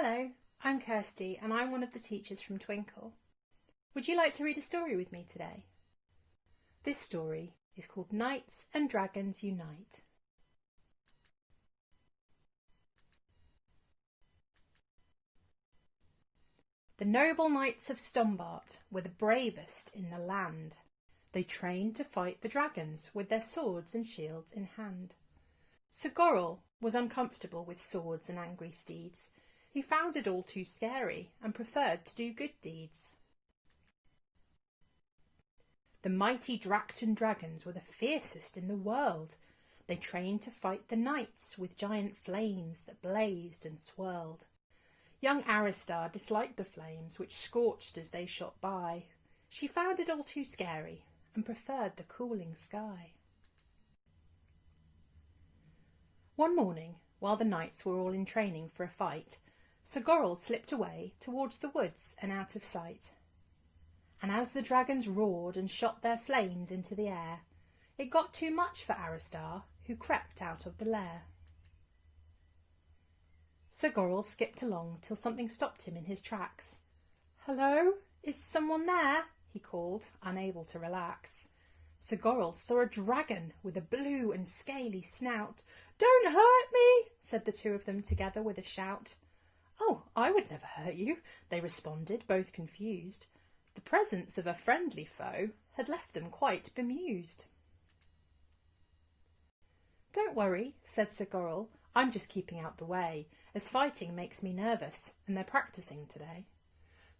Hello, I'm Kirsty and I'm one of the teachers from Twinkl. Would you like to read a story with me today? This story is called Knights and Dragons Unite. The noble knights of Stombart were the bravest in the land. They trained to fight the dragons with their swords and shields in hand. Sir Gorrel was uncomfortable with swords and angry steeds. He found it all too scary and preferred to do good deeds. The mighty Dracton dragons were the fiercest in the world. They trained to fight the knights with giant flames that blazed and swirled. Young Aristar disliked the flames which scorched as they shot by. She found it all too scary and preferred the cooling sky. One morning, while the knights were all in training for a fight, Sir Gorrel slipped away towards the woods and out of sight. And as the dragons roared and shot their flames into the air, it got too much for Aristar, who crept out of the lair. Sir Gorrel skipped along till something stopped him in his tracks. "Hello, is someone there?" he called, unable to relax. Sir Gorrel saw a dragon with a blue and scaly snout. "Don't hurt me," said the two of them together with a shout. "Oh, I would never hurt you," they responded, both confused. The presence of a friendly foe had left them quite bemused. "Don't worry," said Sir Gorrel. "I'm just keeping out the way, as fighting makes me nervous, and they're practising today."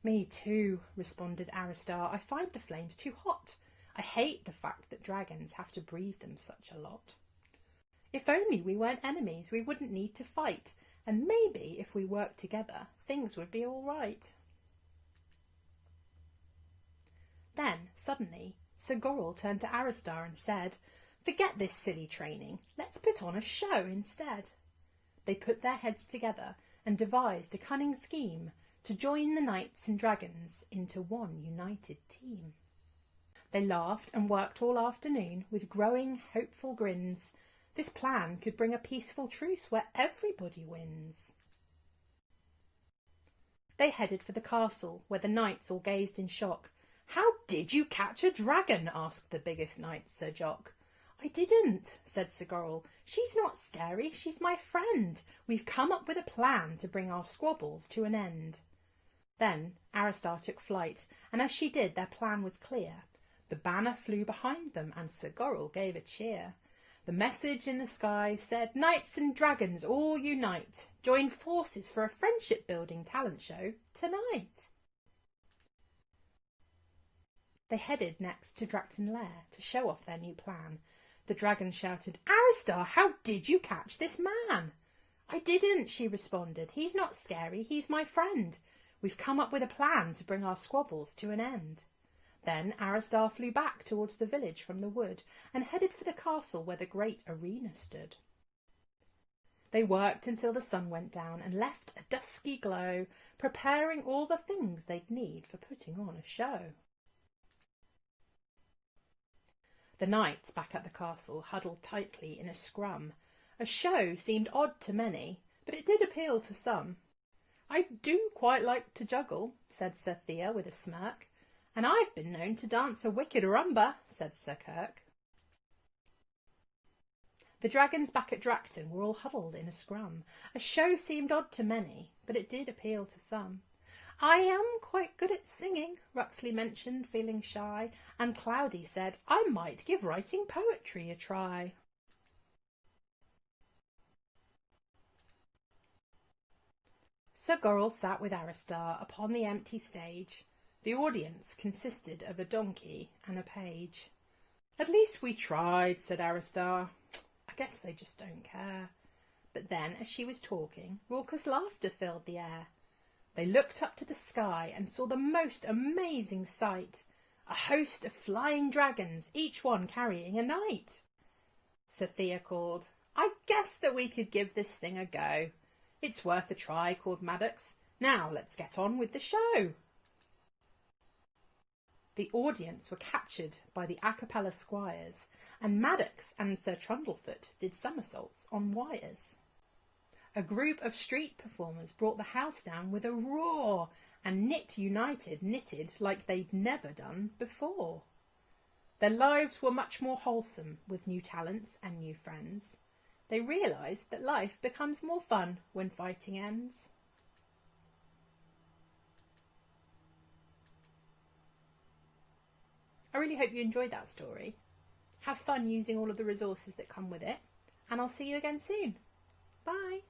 "Me too," responded Aristar. "I find the flames too hot. I hate the fact that dragons have to breathe them such a lot. If only we weren't enemies, we wouldn't need to fight, and maybe if we worked together, things would be all right." Then, suddenly, Sir Gorrel turned to Aristar and said, "Forget this silly training. Let's put on a show instead." They put their heads together and devised a cunning scheme to join the knights and dragons into one united team. They laughed and worked all afternoon with growing, hopeful grins. This plan could bring a peaceful truce where everybody wins. They headed for the castle, where the knights all gazed in shock. "How did you catch a dragon?" asked the biggest knight, Sir Jock. "I didn't," said Sir Gorrel. "She's not scary, she's my friend. We've come up with a plan to bring our squabbles to an end." Then Aristar took flight, and as she did, their plan was clear. The banner flew behind them, and Sir Gorrel gave a cheer. The message in the sky said, "Knights and dragons all unite. Join forces for a friendship-building talent show tonight." They headed next to Dracton Lair to show off their new plan. The dragons shouted, "Aristar, how did you catch this man?" "I didn't," she responded. "He's not scary, he's my friend. We've come up with a plan to bring our squabbles to an end." Then Aristar flew back towards the village from the wood and headed for the castle where the great arena stood. They worked until the sun went down and left a dusky glow, preparing all the things they'd need for putting on a show. The knights back at the castle huddled tightly in a scrum. A show seemed odd to many, but it did appeal to some. "I do quite like to juggle," said Sir Thea with a smirk. "And I've been known to dance a wicked rumba," said Sir Kirk. The dragons back at Dracton were all huddled in a scrum. A show seemed odd to many, but it did appeal to some. "I am quite good at singing," Ruxley mentioned, feeling shy, and Cloudy said, "I might give writing poetry a try." Sir Gorrel sat with Aristar upon the empty stage. The audience consisted of a donkey and a page. "At least we tried," said Aristar. "I guess they just don't care." But then, as she was talking, raucous laughter filled the air. They looked up to the sky and saw the most amazing sight. A host of flying dragons, each one carrying a knight. Sir Thea called, "I guess that we could give this thing a go." "It's worth a try," called Maddox. "Now let's get on with the show." The audience were captured by the a cappella squires, and Maddox and Sir Trundlefoot did somersaults on wires. A group of street performers brought the house down with a roar, and Knit United knitted like they'd never done before. Their lives were much more wholesome with new talents and new friends. They realised that life becomes more fun when fighting ends. I really hope you enjoyed that story. Have fun using all of the resources that come with it, and I'll see you again soon. Bye!